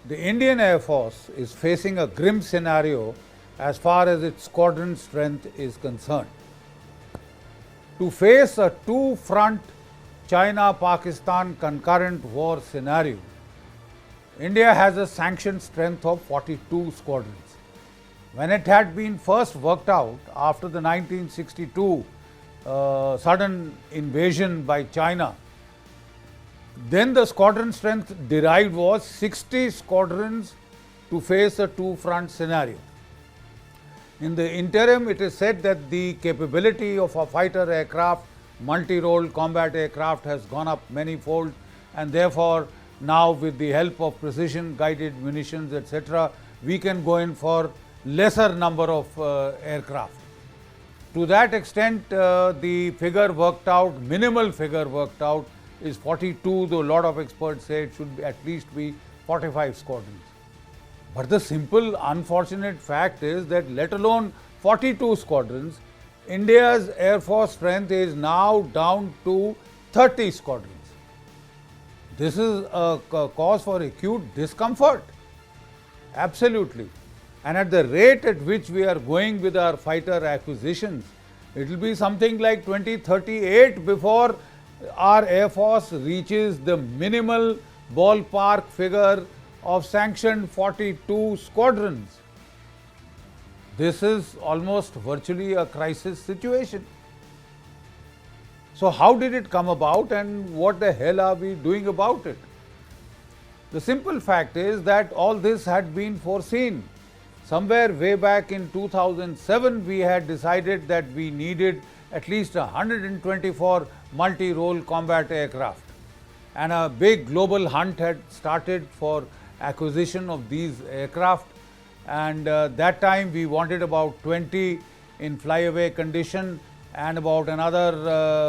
The Indian Air Force is facing a grim scenario as far as its squadron strength is concerned. To face a two-front China-Pakistan concurrent war scenario, India has a sanctioned strength of 42 squadrons. When it had been first worked out after the 1962 sudden invasion by China, then the squadron strength derived was 60 squadrons to face a two-front scenario. In the interim, it is said that the capability of a fighter aircraft, multi-role combat aircraft has gone up many-fold, and therefore now with the help of precision guided munitions, etc., we can go in for lesser number of aircraft. To that extent, the figure worked out, minimal figure worked out, is 42, though a lot of experts say it should be at least be 45 squadrons. But the simple unfortunate fact is that let alone 42 squadrons, India's Air Force strength is now down to 30 squadrons. This is a cause for acute discomfort, absolutely. And at the rate at which we are going with our fighter acquisitions, it will be something like 2038 before our Air Force reaches the minimal ballpark figure of sanctioned 42 squadrons. This is almost virtually a crisis situation. So how did it come about and what the hell are we doing about it? The simple fact is that all this had been foreseen. Somewhere way back in 2007, we had decided that we needed at least 124 multi-role combat aircraft, and a big global hunt had started for acquisition of these aircraft, and that time we wanted about 20 in flyaway condition, and about another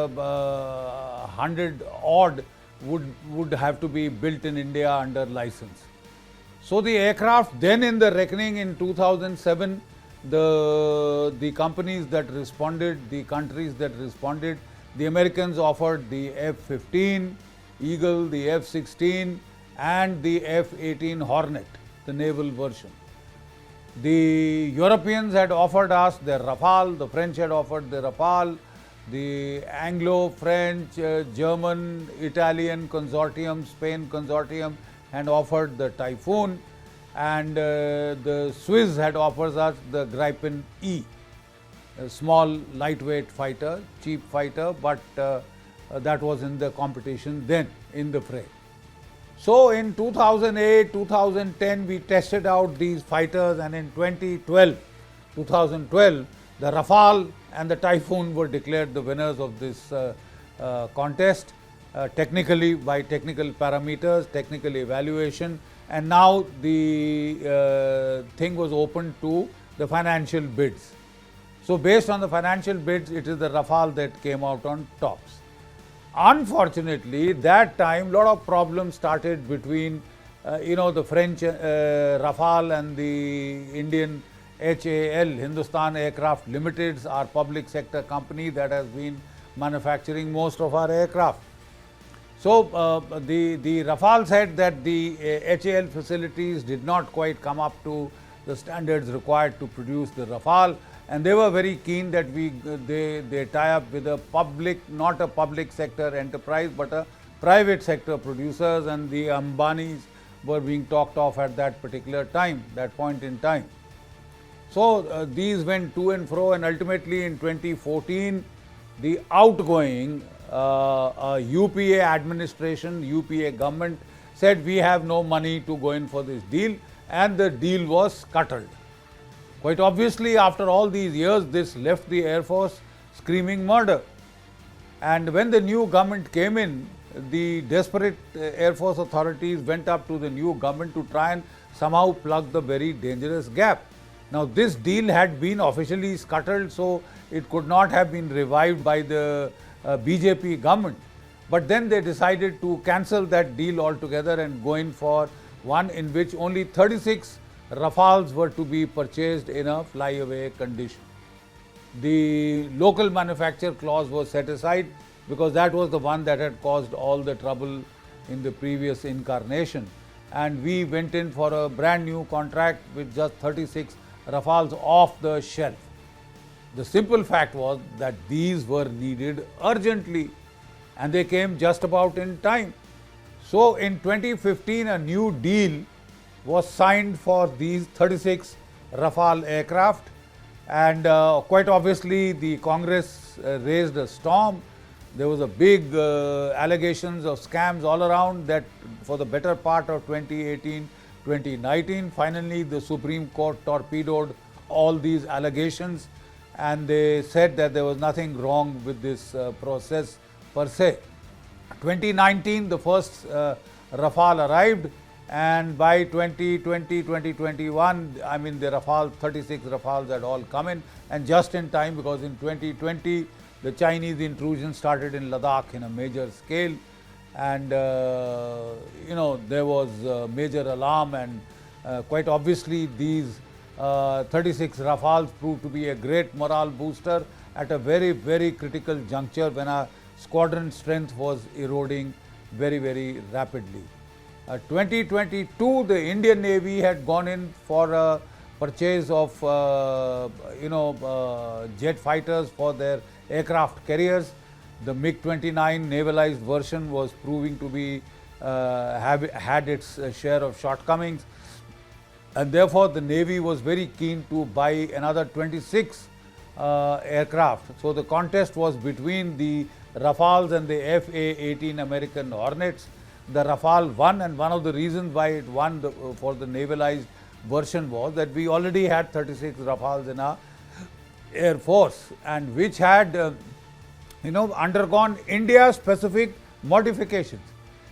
100 odd would have to be built in India under license. So the aircraft then in the reckoning in 2007, the companies that responded, the countries that responded, the Americans offered the F-15 Eagle, the F-16 and the F-18 Hornet, the naval version. The Europeans had offered us the Rafale, the French had offered the Rafale, the Anglo-French, German, Italian consortium, Spain consortium had offered the Typhoon, and the Swiss had offered us the Gripen E, a small lightweight fighter, cheap fighter, but that was in the competition then in the fray. So in 2008, 2010 we tested out these fighters, and in 2012, the Rafale and the Typhoon were declared the winners of this contest, technically by technical parameters, technical evaluation, and now the thing was open to the financial bids. So based on the financial bids, it is the Rafale that came out on tops. Unfortunately, that time lot of problems started between the French Rafale and the Indian HAL, Hindustan Aircraft Limited, our public sector company that has been manufacturing most of our aircraft. So the Rafale said that the HAL facilities did not quite come up to the standards required to produce the Rafale, and they were very keen that they tie up with a public, not a public sector enterprise, but a private sector producers, and the Ambanis were being talked of at that particular time, that point in time. So these went to and fro, and ultimately in 2014, the outgoing UPA administration, UPA government said we have no money to go in for this deal, and the deal was scuttled. Quite obviously, after all these years, this left the Air Force screaming murder. And when the new government came in, the desperate Air Force authorities went up to the new government to try and somehow plug the very dangerous gap. Now, this deal had been officially scuttled, so it could not have been revived by the BJP government. But then they decided to cancel that deal altogether and go in for one in which only 36 Rafales were to be purchased in a flyaway condition. The local manufacture clause was set aside because that was the one that had caused all the trouble in the previous incarnation. and we went in for a brand new contract with just 36 Rafales off the shelf. The simple fact was that these were needed urgently, and they came just about in time. So in 2015, a new deal was signed for these 36 Rafale aircraft, and quite obviously the Congress raised a storm. There was a big allegations of scams all around that for the better part of 2018, 2019. Finally, the Supreme Court torpedoed all these allegations, and they said that there was nothing wrong with this process per se. 2019, the first Rafale arrived, and by 2020, 2021, I mean the Rafale, 36 Rafales had all come in, and just in time, because in 2020, the Chinese intrusion started in Ladakh in a major scale, and there was a major alarm, and quite obviously these 36 Rafales proved to be a great morale booster at a very, very critical juncture when our squadron strength was eroding very, very rapidly. 2022, the Indian Navy had gone in for a purchase of jet fighters for their aircraft carriers. The MiG-29 navalized version was proving to be had its share of shortcomings, and therefore the Navy was very keen to buy another 26 aircraft. So the contest was between the Rafales and the FA-18 American Hornets. The Rafale won, and one of the reasons why it won for the navalized version was that we already had 36 Rafales in our Air Force, and which had undergone India-specific modifications.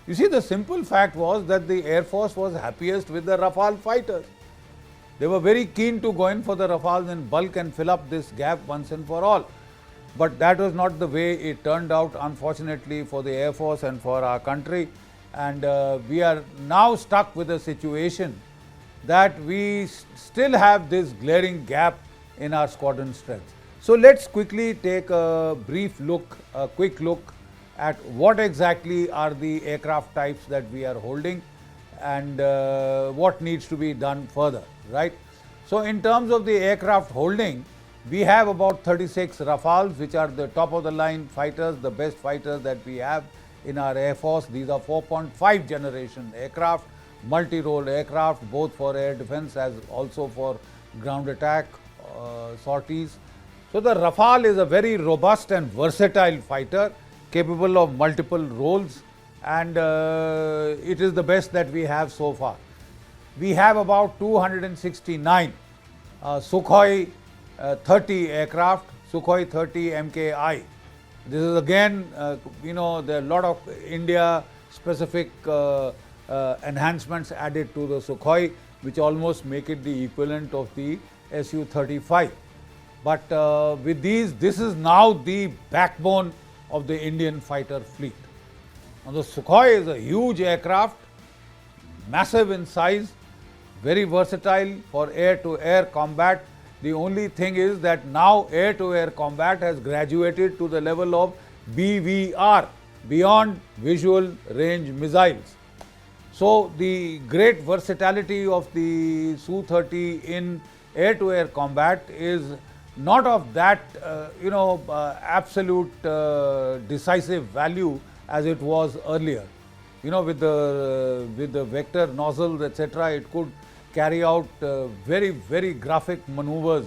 You see, the simple fact was that the Air Force was happiest with the Rafale fighters. They were very keen to go in for the Rafales in bulk and fill up this gap once and for all. But that was not the way it turned out, unfortunately, for the Air Force and for our country. And we are now stuck with a situation that we still have this glaring gap in our squadron strength. So let's quickly take a quick look at what exactly are the aircraft types that we are holding and what needs to be done further, right? So in terms of the aircraft holding, we have about 36 Rafales, which are the top of the line fighters, the best fighters that we have in our Air Force. These are 4.5 generation aircraft, multi-role aircraft, both for air defense as also for ground attack sorties. So the Rafale is a very robust and versatile fighter capable of multiple roles, and it is the best that we have so far. We have about 269 Sukhoi 30 aircraft, Sukhoi 30 MKI. This is again, there are a lot of India-specific enhancements added to the Sukhoi, which almost make it the equivalent of the Su-35. But with these, this is now the backbone of the Indian fighter fleet. Now, the Sukhoi is a huge aircraft, massive in size, very versatile for air-to-air combat. The only thing is that now air-to-air combat has graduated to the level of BVR, Beyond Visual Range Missiles. So the great versatility of the Su-30 in air-to-air combat is not of that absolute decisive value as it was earlier. With the vector nozzles, etc., it could carry out very, very graphic maneuvers,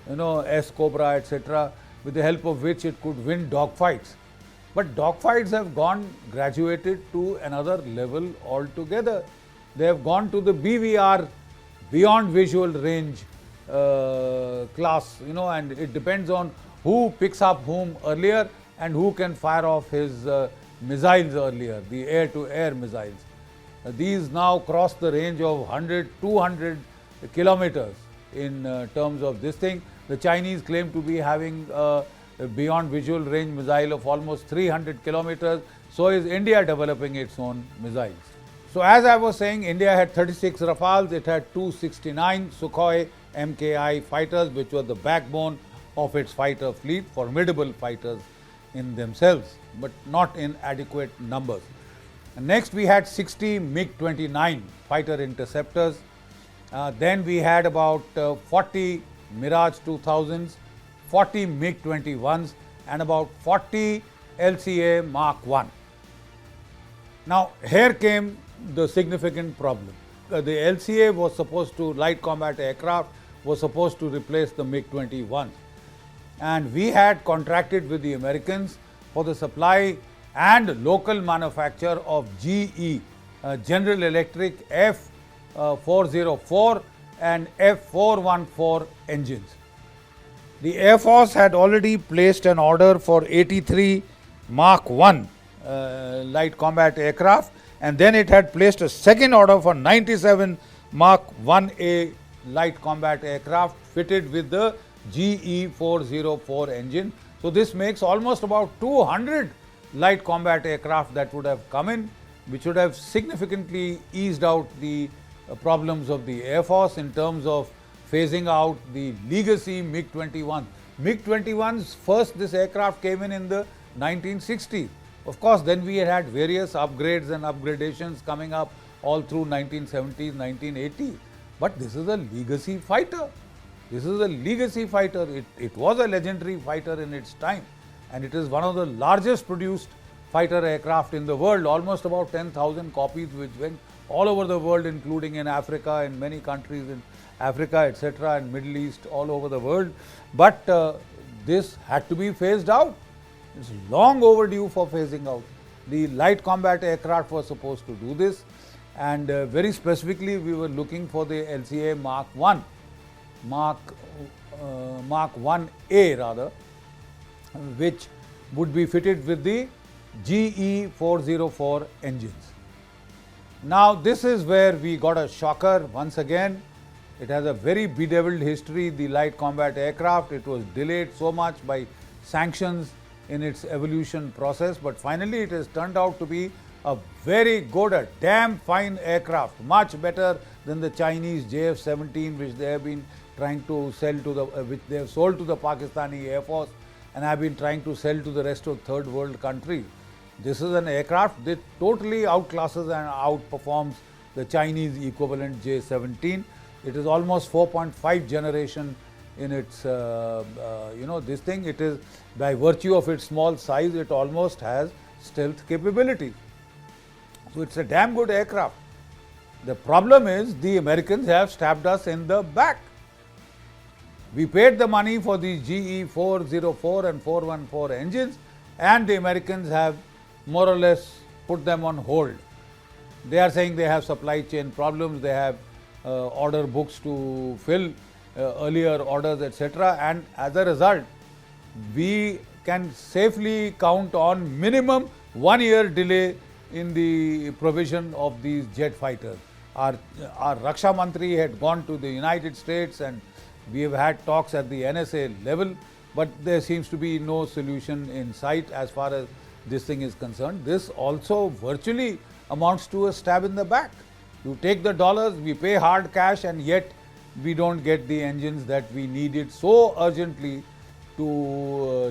S-Cobra, etc., with the help of which it could win dogfights. But dogfights have graduated to another level altogether. They have gone to the BVR, Beyond Visual Range class, and it depends on who picks up whom earlier and who can fire off his missiles earlier, the air-to-air missiles. These now cross the range of 100, 200 kilometers in terms of this thing. The Chinese claim to be having a beyond visual range missile of almost 300 kilometers. So is India developing its own missiles. So as I was saying, India had 36 Rafales, it had 269 Sukhoi MKI fighters, which were the backbone of its fighter fleet, formidable fighters in themselves, but not in adequate numbers. Next we had 60 MiG-29 fighter interceptors. Then we had about 40 Mirage 2000s, 40 MiG-21s and about 40 LCA Mark 1. Now here came the significant problem. The LCA was supposed to, light combat aircraft, was supposed to replace the MiG-21s. And we had contracted with the Americans for the supply and local manufacture of GE, General Electric F404 and F414 engines. The Air Force had already placed an order for 83 Mark 1 light combat aircraft, and then it had placed a second order for 97 Mark 1A light combat aircraft fitted with the GE 404 engine. So this makes almost about 200 light combat aircraft that would have come in, which would have significantly eased out the problems of the Air Force in terms of phasing out the legacy MiG-21. MiG-21s, first this aircraft came in the 1960s. Of course, then we had various upgrades and upgradations coming up all through 1970s, 1980s. But this is a legacy fighter. This is a legacy fighter. It was a legendary fighter in its time, and it is one of the largest produced fighter aircraft in the world, almost about 10,000 copies which went all over the world, including in Africa, in many countries in Africa, etc., and Middle East, all over the world. But this had to be phased out. It's long overdue for phasing out. The light combat aircraft was supposed to do this, and very specifically we were looking for the LCA Mark 1, Mark 1A rather, which would be fitted with the GE 404 engines. Now this is where we got a shocker once again. It has a very bedeviled history, the light combat aircraft. It was delayed so much by sanctions in its evolution process, but finally it has turned out to be a very good, a damn fine aircraft, much better than the Chinese JF-17, which they have been trying to sell to the, which they have sold to the Pakistani Air Force and have been trying to sell to the rest of third world countries. This is an aircraft that totally outclasses and outperforms the Chinese equivalent J-17. It is almost 4.5 generation in its, this thing. It is, by virtue of its small size, it almost has stealth capability. So it's a damn good aircraft. The problem is the Americans have stabbed us in the back. We paid the money for the GE 404 and 414 engines, and the Americans have more or less put them on hold. They are saying they have supply chain problems, they have order books to fill, earlier orders, etc. And as a result, we can safely count on minimum 1 year delay in the provision of these jet fighters. Our Raksha Mantri had gone to the United States, and we have had talks at the NSA level, but there seems to be no solution in sight as far as this thing is concerned. This also virtually amounts to a stab in the back. You take the dollars, we pay hard cash, and yet we don't get the engines that we needed so urgently to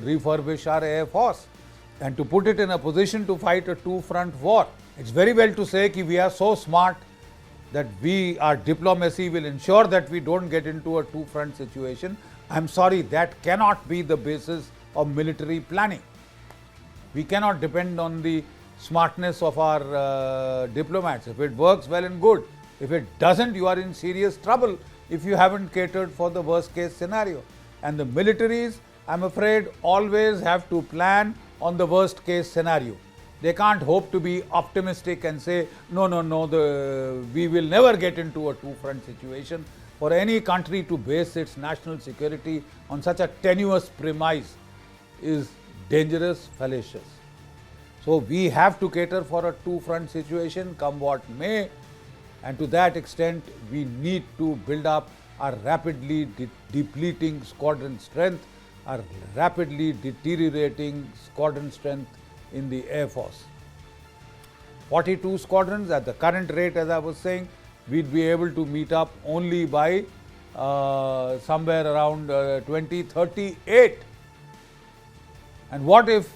refurbish our Air Force and to put it in a position to fight a two-front war. It's very well to say that we are so smart that our diplomacy will ensure that we don't get into a two-front situation. I'm sorry, that cannot be the basis of military planning. We cannot depend on the smartness of our diplomats. If it works, well and good. If it doesn't, you are in serious trouble if you haven't catered for the worst case scenario. And the militaries, I'm afraid, always have to plan on the worst case scenario. They can't hope to be optimistic and say, no, we will never get into a two-front situation. For any country to base its national security on such a tenuous premise is dangerous, fallacious. So we have to cater for a two-front situation, come what may, and to that extent we need to build up our rapidly depleting squadron strength, our rapidly deteriorating squadron strength in the Air Force. 42 squadrons at the current rate, as I was saying, we'd be able to meet up only by somewhere around 2038. And what if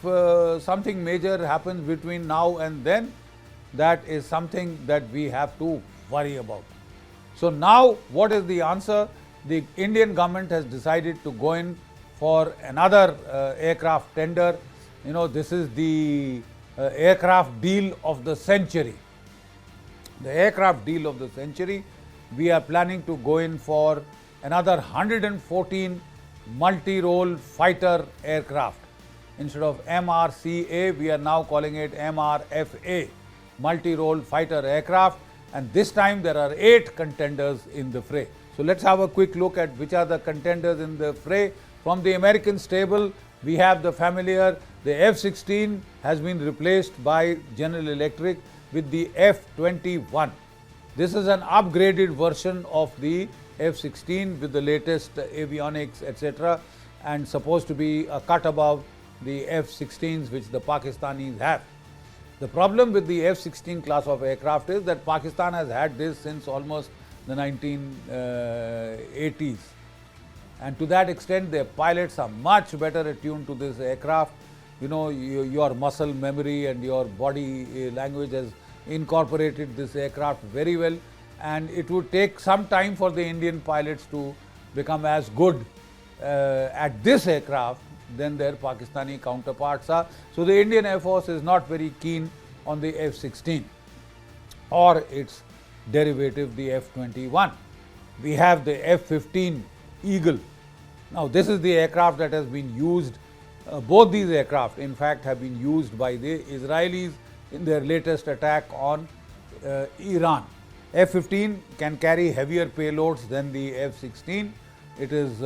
something major happens between now and then? that is something that we have to worry about. So now what is the answer? The Indian government has decided to go in for another aircraft tender. You know, this is the aircraft deal of the century. The aircraft deal of the century. We are planning to go in for another 114 multi-role fighter aircraft. Instead of MRCA, we are now calling it MRFA, multi-role fighter aircraft, and this time there are 8 contenders in the fray. So let's have a quick look at which are the contenders in the fray. From the American stable, we have the familiar, the F-16 has been replaced by General Electric with the F-21. This is an upgraded version of the F-16 with the latest avionics, etc., and supposed to be a cut above the F-16s which the Pakistanis have. The problem with the F-16 class of aircraft is that Pakistan has had this since almost the 1980s, and to that extent their pilots are much better attuned to this aircraft. You know, your muscle memory and your body language has incorporated this aircraft very well, and it would take some time for the Indian pilots to become as good at this aircraft than their Pakistani counterparts are. So the Indian Air Force is not very keen on the F-16 or its derivative, the F-21. We have the F-15 Eagle. Now this is the aircraft that has been used, both these aircraft in fact have been used by the Israelis in their latest attack on Iran. F-15 can carry heavier payloads than the F-16. It is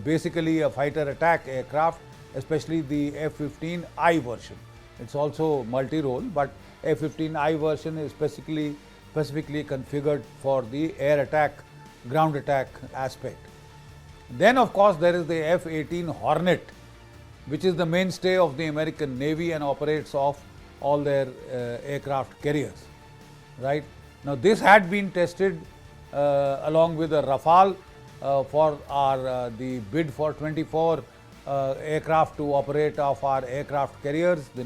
basically a fighter attack aircraft, especially the F-15I version. It's also multi-role, but F-15I version is specifically configured for the air attack, ground attack aspect. Then of course there is the F-18 Hornet, which is the mainstay of the American Navy and operates off all their aircraft carriers, right? Now this had been tested along with the Rafale for our the bid for 24 aircraft to operate off our aircraft carriers, the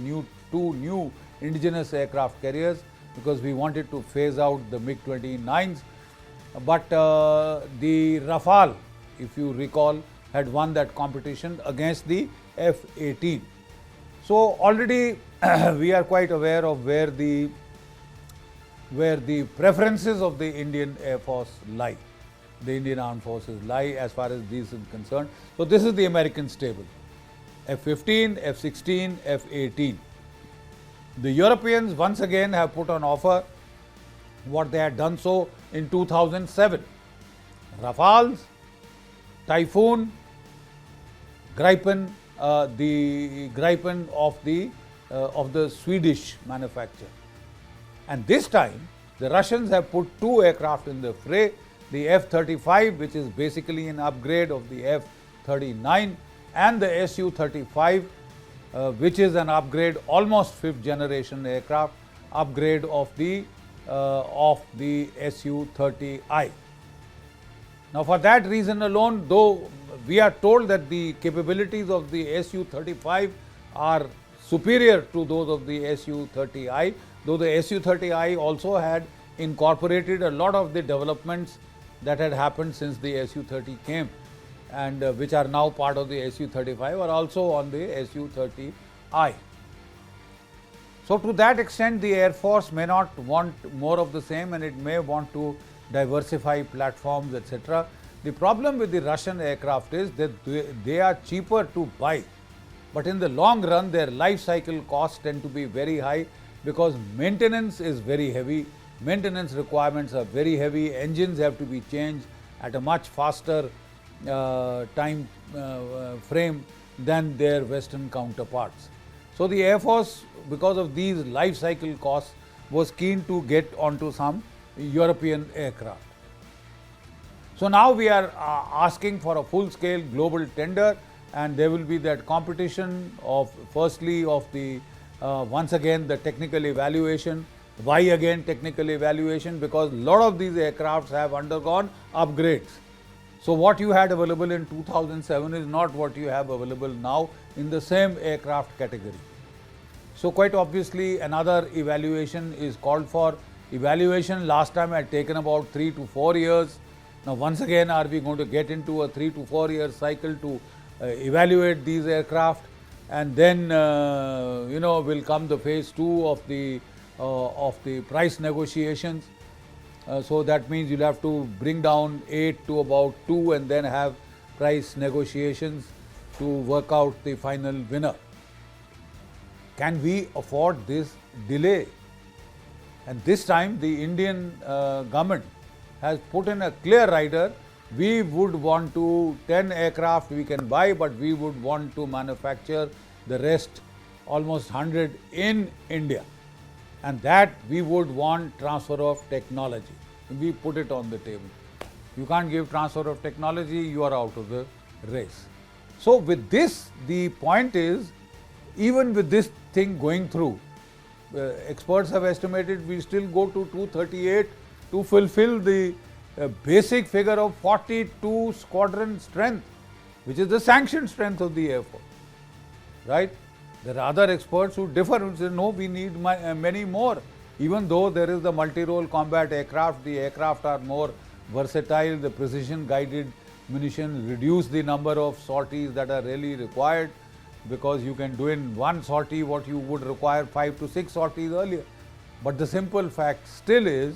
two new indigenous aircraft carriers, because we wanted to phase out the MiG-29s. But the Rafale, if you recall, had won that competition against the F-18. So already we are quite aware of where the preferences of the Indian Air Force lie, the Indian Armed Forces lie as far as this is concerned. So this is the American stable: F-15, F-16, F-18. The Europeans once again have put on offer what they had done so in 2007: Rafales, Typhoon, Gripen, the Gripen of the Swedish manufacture. And this time the Russians have put 2 aircraft in the fray: the F-35, which is basically an upgrade of the F-39, and the Su-35, which is an upgrade, almost 5th generation aircraft, upgrade of the Su-30I. Now for that reason alone, though we are told that the capabilities of the Su-35 are superior to those of the Su-30I, though the Su-30I also had incorporated a lot of the developments that had happened since the Su-30 came, and which are now part of the Su-35 are also on the Su-30I. So to that extent the Air Force may not want more of the same, and it may want to diversify platforms, etc. The problem with the Russian aircraft is that they are cheaper to buy, but in the long run their life cycle costs tend to be very high, because maintenance is very heavy, maintenance requirements are very heavy, engines have to be changed at a much faster time frame than their Western counterparts. So the Air Force, because of these life cycle costs, was keen to get onto some European aircraft. So now we are asking for a full-scale global tender, and there will be that competition of firstly of the once again the technical evaluation. Why again technical evaluation? Because a lot of these aircrafts have undergone upgrades. So what you had available in 2007 is not what you have available now in the same aircraft category. So quite obviously another evaluation is called for. Evaluation last time had taken about 3 to 4 years. Now once again are we going to get into a 3 to 4 year cycle to evaluate these aircraft, and then will come the phase 2 of the price negotiations. So that means you'll have to bring down 8 to about 2 and then have price negotiations to work out the final winner. Can we afford this delay? And this time the Indian government has put in a clear rider. We would want to 10 aircraft we can buy, but we would want to manufacture the rest, almost 100, in India, and that we would want transfer of technology. We put it on the table. You can't give transfer of technology, you are out of the race. So with this, the point is, even with this thing going through, experts have estimated we still go to 238 to fulfill the basic figure of 42 squadron strength, which is the sanctioned strength of the Air Force. Right? There are other experts who differ and say, no, we need many more. Even though there is the multi-role combat aircraft, the aircraft are more versatile, the precision guided munition reduce the number of sorties that are really required, because you can do in one sortie what you would require 5 to 6 sorties earlier. But the simple fact still is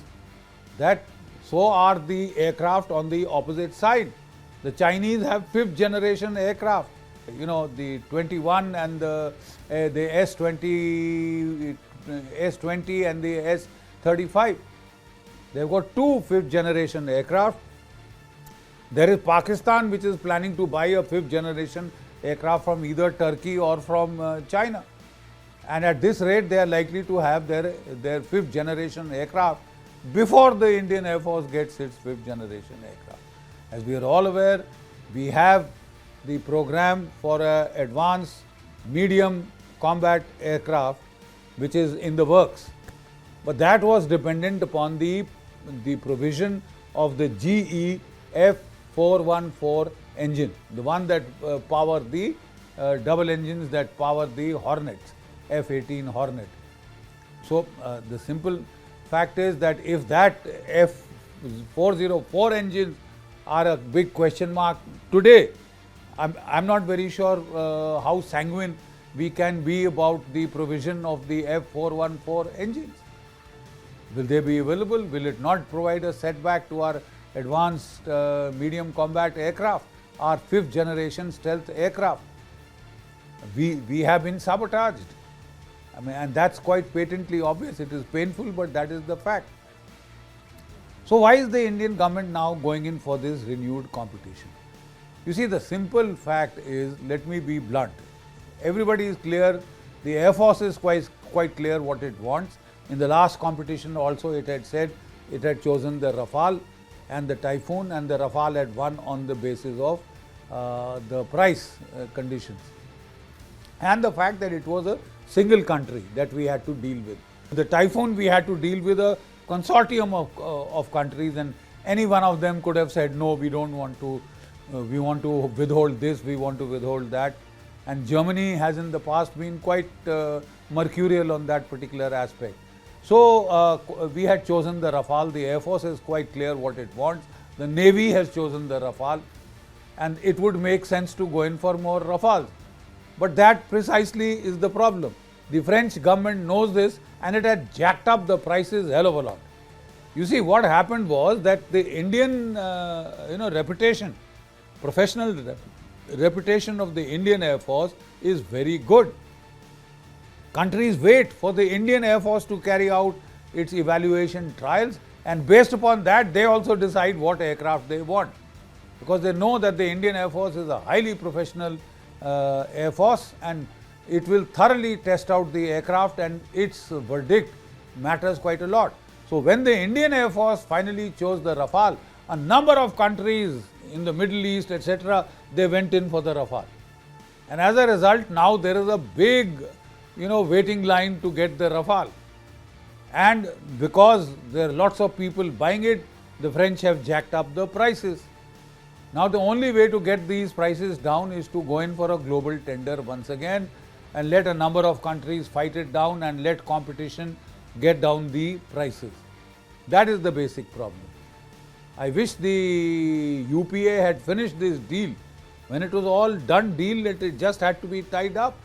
that so are the aircraft on the opposite side. The Chinese have 5th generation aircraft, the 21 and the S20 and the S35. They've got 2 5th generation aircraft. There is Pakistan, which is planning to buy a 5th generation aircraft from either Turkey or from China. And at this rate, they are likely to have their 5th generation aircraft before the Indian Air Force gets its 5th generation aircraft. As we are all aware, we have the program for advanced medium combat aircraft, which is in the works. But that was dependent upon the provision of the GE F414 engine, the one that power the double engines that power the Hornets, F-18 Hornet. So the simple fact is that if that F404 engines are a big question mark today, I'm not very sure how sanguine we can be about the provision of the F414 engines. Will they be available? Will it not provide a setback to our advanced medium combat aircraft, our 5th generation stealth aircraft? We have been sabotaged. And that's quite patently obvious. It is painful, but that is the fact. So why is the Indian government now going in for this renewed competition? You see, the simple fact is, let me be blunt. Everybody is clear. The Air Force is quite clear what it wants. In the last competition also it had said it had chosen the Rafale and the Typhoon, and the Rafale had won on the basis of the price conditions and the fact that it was a single country that we had to deal with. The Typhoon, we had to deal with a consortium of countries, and any one of them could have said, no, we don't want to, we want to withhold this, we want to withhold that. And Germany has in the past been quite mercurial on that particular aspect. So we had chosen the Rafale. The Air Force is quite clear what it wants. The Navy has chosen the Rafale, and it would make sense to go in for more Rafales. But that precisely is the problem. The French government knows this, and it had jacked up the prices hell of a lot. You see, what happened was that the Indian reputation, professional reputation of the Indian Air Force is very good. Countries wait for the Indian Air Force to carry out its evaluation trials, and based upon that they also decide what aircraft they want, because they know that the Indian Air Force is a highly professional Air Force, and it will thoroughly test out the aircraft, and its verdict matters quite a lot. So when the Indian Air Force finally chose the Rafale, a number of countries in the Middle East, etc., they went in for the Rafale. And as a result, now there is a big waiting line to get the Rafale. And because there are lots of people buying it, the French have jacked up the prices. Now the only way to get these prices down is to go in for a global tender once again, and let a number of countries fight it down and let competition get down the prices. That is the basic problem. I wish the UPA had finished this deal. When it was all done deal, it just had to be tied up.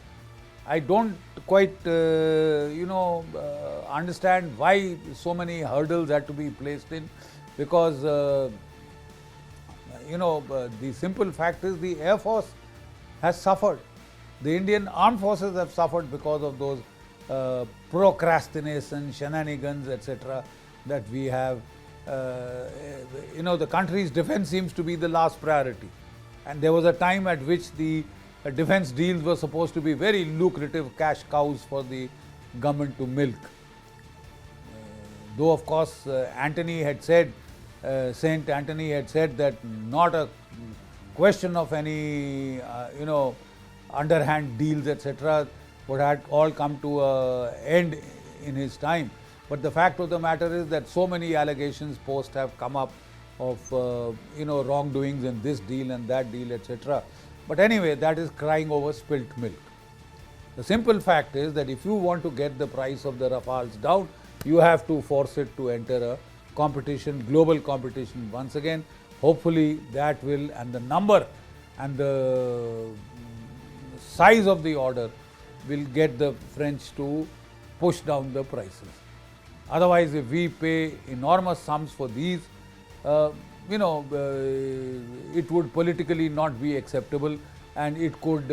I don't quite, understand why so many hurdles had to be placed in, because, the simple fact is the Air Force has suffered. The Indian Armed Forces have suffered because of those procrastination, shenanigans, etc. that we have. The country's defense seems to be the last priority. And there was a time at which the defense deals were supposed to be very lucrative cash cows for the government to milk. Though of course Saint Anthony had said that not a question of any underhand deals, etc., would had all come to an end in his time. But the fact of the matter is that so many allegations post have come up of wrongdoings in this deal and that deal, etc. But anyway, that is crying over spilt milk. The simple fact is that if you want to get the price of the Rafales down, you have to force it to enter a competition, global competition once again. Hopefully that will, and the number and the size of the order will get the French to push down the prices. Otherwise, if we pay enormous sums for these, it would politically not be acceptable, and it could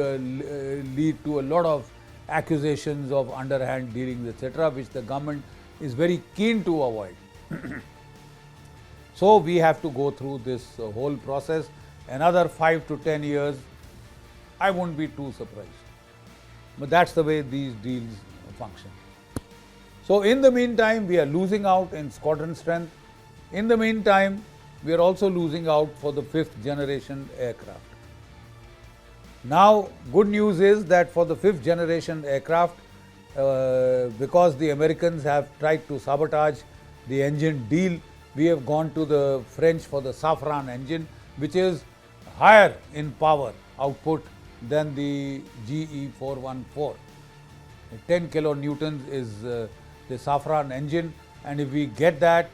lead to a lot of accusations of underhand dealings, etc., which the government is very keen to avoid. So we have to go through this whole process. Another 5 to 10 years, I won't be too surprised. But that's the way these deals function. So in the meantime, we are losing out in squadron strength. In the meantime, we are also losing out for the 5th generation aircraft. Now, good news is that for the 5th generation aircraft, because the Americans have tried to sabotage the engine deal, we have gone to the French for the Safran engine, which is higher in power output than the GE 414. 10 kilonewtons is the Safran engine, and if we get that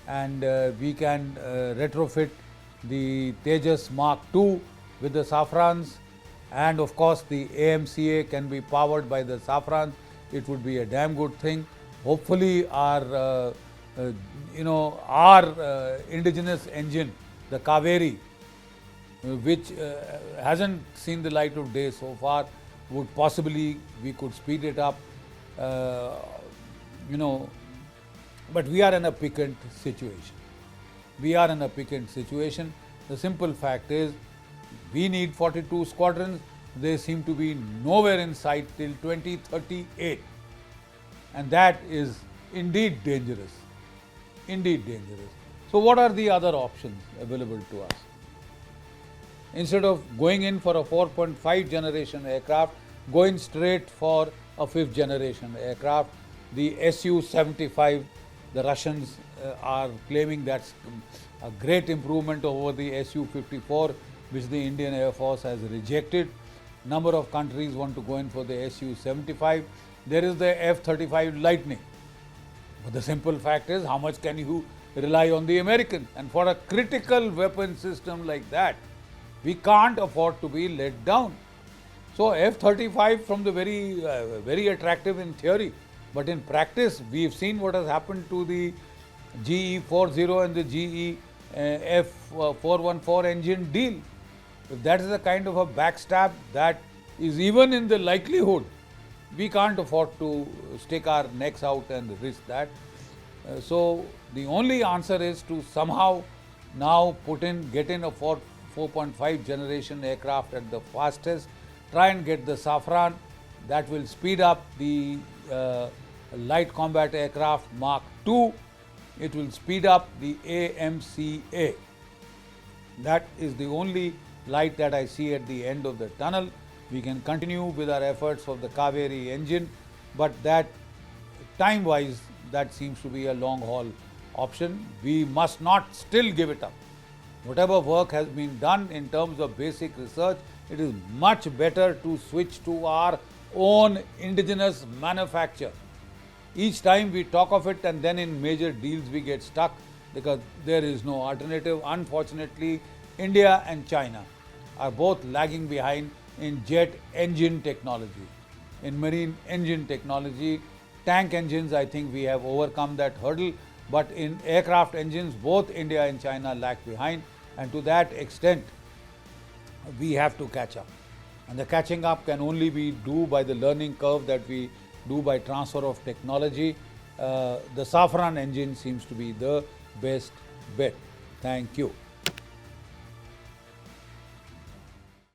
and we can retrofit the Tejas Mark II with the Safrans, and of course the AMCA can be powered by the Safrans, it would be a damn good thing. Hopefully our indigenous engine, the Kaveri, which hasn't seen the light of day so far, would possibly, we could speed it up, but we are in a piquant situation. The simple fact is, we need 42 squadrons. They seem to be nowhere in sight till 2038. And that is indeed dangerous. So what are the other options available to us? Instead of going in for a 4.5 generation aircraft, going straight for a 5th generation aircraft, the Su-75, the Russians are claiming that's a great improvement over the Su-54, which the Indian Air Force has rejected. Number of countries want to go in for the Su-75. There is the F-35 Lightning. But the simple fact is, how much can you rely on the Americans? And for a critical weapon system like that, we can't afford to be let down. So F-35 from the very attractive in theory, but in practice we've seen what has happened to the GE-40 and the GE F-414 engine deal. If that is a kind of a backstab that is even in the likelihood, we can't afford to stick our necks out and risk that. So the only answer is to somehow now get in a 4.5 generation aircraft at the fastest, try and get the Safran. That will speed up the light combat aircraft Mark II. It will speed up the AMCA. That is the only light that I see at the end of the tunnel. We can continue with our efforts of the Kaveri engine, but that time-wise, that seems to be a long-haul option. We must not still give it up. Whatever work has been done in terms of basic research, it is much better to switch to our own indigenous manufacture. Each time we talk of it and then in major deals we get stuck because there is no alternative. Unfortunately, India and China are both lagging behind in jet engine technology. In marine engine technology, tank engines, I think we have overcome that hurdle, but in aircraft engines, both India and China lag behind, and to that extent, we have to catch up. And the catching up can only be due by the learning curve that we do by transfer of technology. The Saffron engine seems to be the best bet. Thank you.